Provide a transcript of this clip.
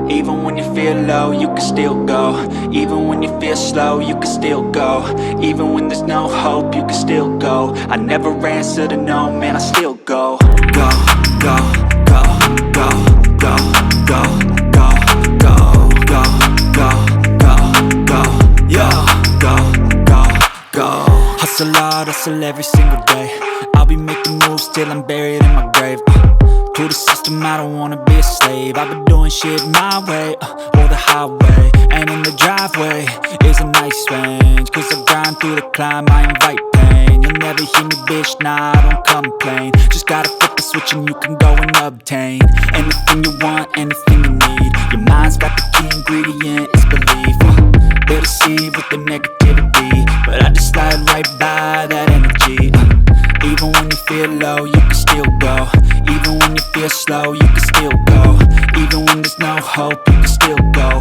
Even when you feel low, you can still go. Even when you feel slow, you can still go. Even when there's no hope, you can still go. I never answer to no, man, I still go. Go, go, go, go, go, go, go, go, go, go, go, go, yo, go, go, go. Hustle hard, hustle every single day. I'll be making moves till I'm buried in my grave. To the system, I don't wanna be a slave. I've been doing shit my way, or the highway. And in the driveway is a nice range, cause I grind through the climb, I invite pain. You'll never hear me, bitch, nah, I don't complain. Just gotta flip the switch and you can go and obtain anything you want, anything you need. Your mind's got the key ingredient, it's belief. They deceive with the negativity, but I just slide right by that energy. Even when you feel low, you can still go. Even when you feel slow, you can still go. Even when there's no hope, you can still go.